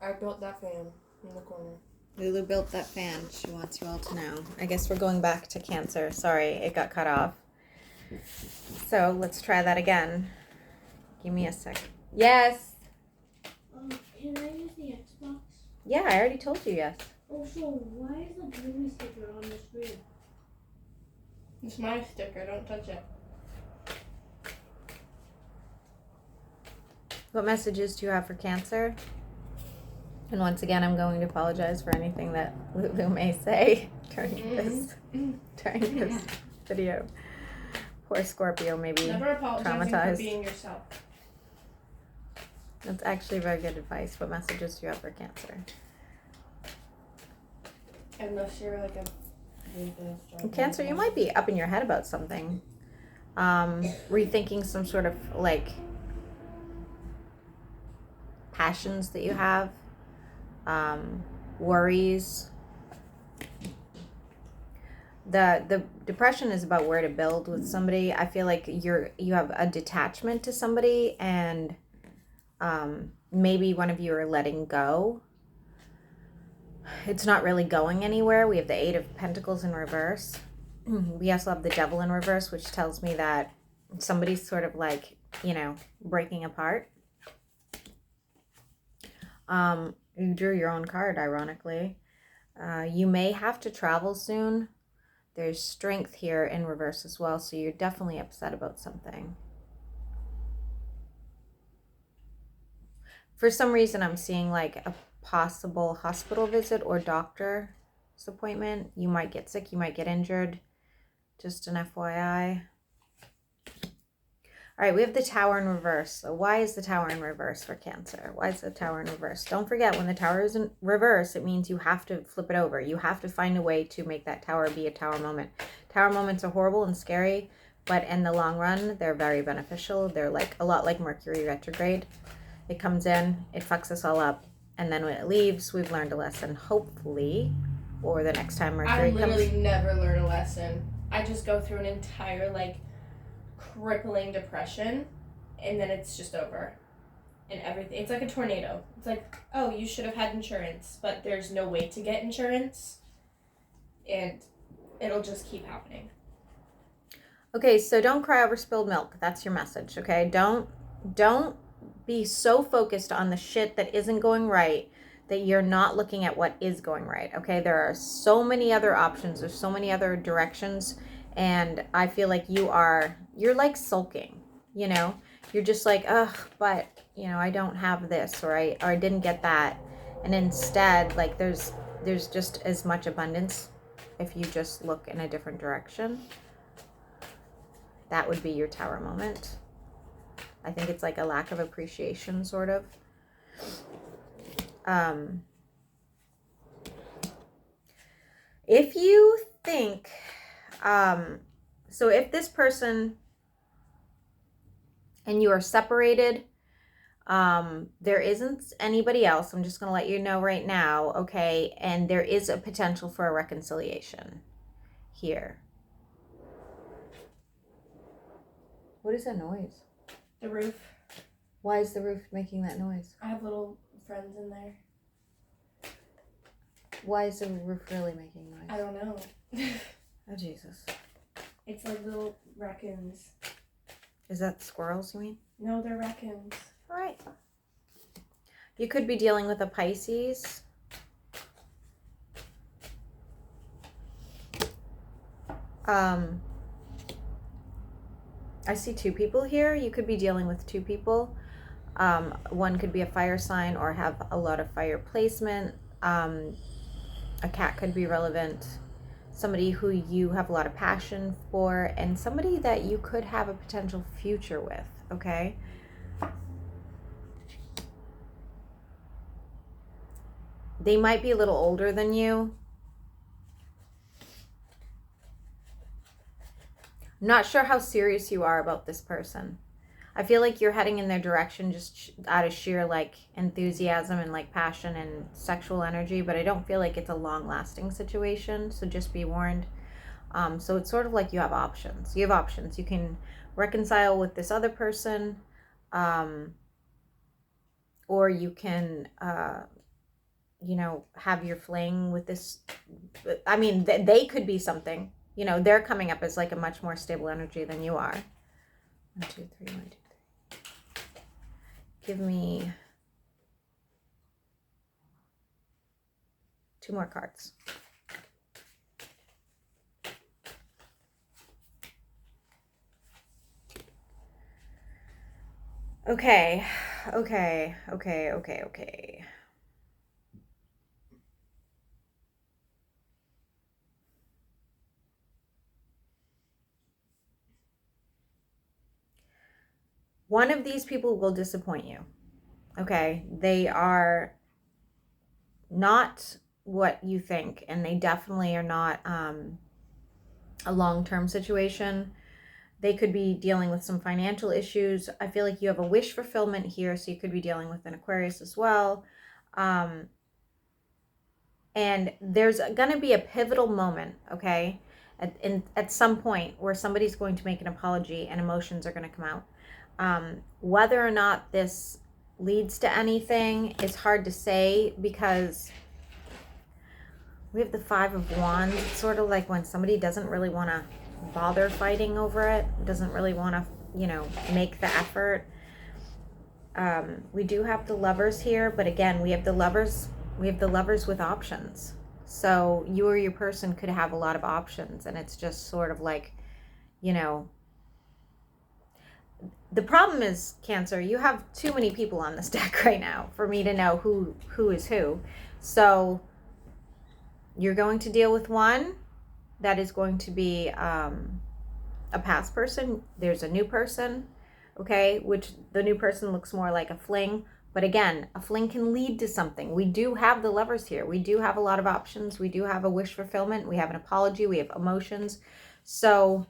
I built that fan in the corner. Lulu built that fan. She wants you all to know. I guess we're going back to Cancer. Sorry, it got cut off. So let's try that again. Give me a sec. Yes. Can I use the Xbox? Yeah, I already told you yes. Also, why is the Dreamy sticker on the screen? It's my sticker. Don't touch it. What messages do you have for Cancer? And once again, I'm going to apologize for anything that Lulu may say during this video. Poor Scorpio may be Never apologizing traumatized. for being yourself. That's actually very good advice. What messages do you have for Cancer? Unless you're like a... Cancer, you might be up in your head about something. Rethinking some sort of like passions that you have, worries. The depression is about where to build with somebody. I feel like you have a detachment to somebody, and maybe one of you are letting go. It's not really going anywhere. We have the Eight of Pentacles in reverse. We also have the Devil in reverse, which tells me that somebody's sort of like, breaking apart. You drew your own card, ironically. You may have to travel soon. There's strength here in reverse as well, so you're definitely upset about something. For some reason, I'm seeing like a possible hospital visit or doctor's appointment. You might get sick, you might get injured. Just an FYI. All right, we have the Tower in reverse. So why is the Tower in reverse for Cancer? Why is the Tower in reverse? Don't forget, when the Tower is in reverse, it means you have to flip it over. You have to find a way to make that Tower be a Tower moment. Tower moments are horrible and scary, but in the long run, they're very beneficial. They're like a lot like Mercury retrograde. It comes in, it fucks us all up, and then when it leaves, we've learned a lesson, hopefully, or the next time Mercury comes. I literally never learn a lesson. I just go through an entire, crippling depression, and then it's just over. And everything. It's like a tornado. It's like, oh, you should have had insurance, but there's no way to get insurance, and it'll just keep happening. Okay, so don't cry over spilled milk. That's your message, okay? Don't be so focused on the shit that isn't going right that you're not looking at what is going right, okay? There are so many other options. There's so many other directions, and I feel like you're like sulking, You're just like, ugh, but, I don't have this, or I didn't get that. And instead, like, there's just as much abundance if you just look in a different direction. That would be your Tower moment. I think it's like a lack of appreciation, sort of. If you think, so if this person and you are separated, there isn't anybody else. I'm just going to let you know right now, okay? And there is a potential for a reconciliation here. What is that noise? The roof. Why is the roof making that noise? I have little friends in there. Why is the roof really making noise? I don't know. Oh, Jesus. It's like little raccoons. Is that squirrels, you mean? No, they're raccoons. All right. You could be dealing with a Pisces. I see two people here. You could be dealing with two people. One could be a fire sign or have a lot of fire placement. A cat could be relevant. Somebody who you have a lot of passion for, and somebody that you could have a potential future with, okay? They might be a little older than you. I'm not sure how serious you are about this person. I feel like you're heading in their direction just out of sheer enthusiasm and passion and sexual energy, but I don't feel like it's a long-lasting situation, so just be warned. So it's sort of like you have options. You have options. You can reconcile with this other person, or you can you know, have your fling with this. I mean, they could be something. You know, they're coming up as like a much more stable energy than you are. 1, 2, 3, 1, 2, 3. Give me 2 more cards. Okay. One of these people will disappoint you. Okay. They are not what you think, and they definitely are not a long-term situation. They could be dealing with some financial issues. I feel like you have a wish fulfillment here, so you could be dealing with an Aquarius as well. And there's going to be a pivotal moment, okay, at some point where somebody's going to make an apology and emotions are going to come out. Whether or not this leads to anything is hard to say, because we have the 5 of Wands. It's sort of like when somebody doesn't really want to bother fighting over it, doesn't really want to, you know, make the effort. We do have the Lovers here, but again, we have the Lovers with options. So you or your person could have a lot of options, and it's just sort of like, you know, the problem is, Cancer, you have too many people on this deck right now for me to know who is who. So you're going to deal with one that is going to be a past person. There's a new person, okay, which the new person looks more like a fling. But again, a fling can lead to something. We do have the Lovers here. We do have a lot of options. We do have a wish fulfillment. We have an apology. We have emotions. So,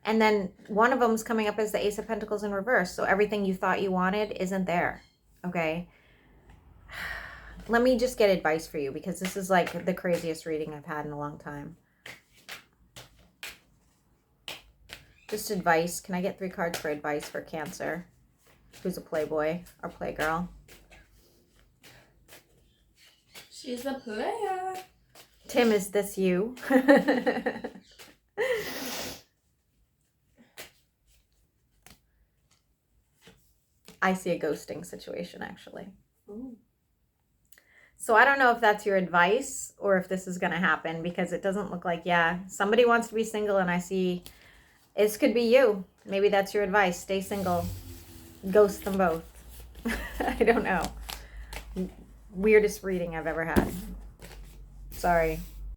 and then one of them is coming up as the Ace of Pentacles in reverse. So everything you thought you wanted isn't there, okay? Let me just get advice for you, because this is like the craziest reading I've had in a long time. Just advice. Can I get 3 cards for advice for Cancer, who's a playboy or playgirl? She's a player. Tim, is this you? I see a ghosting situation, actually. Ooh. So I don't know if that's your advice or if this is going to happen, because it doesn't look like, yeah, somebody wants to be single, and I see this could be you. Maybe that's your advice. Stay single. Ghost them both. I don't know. Weirdest reading I've ever had. Sorry.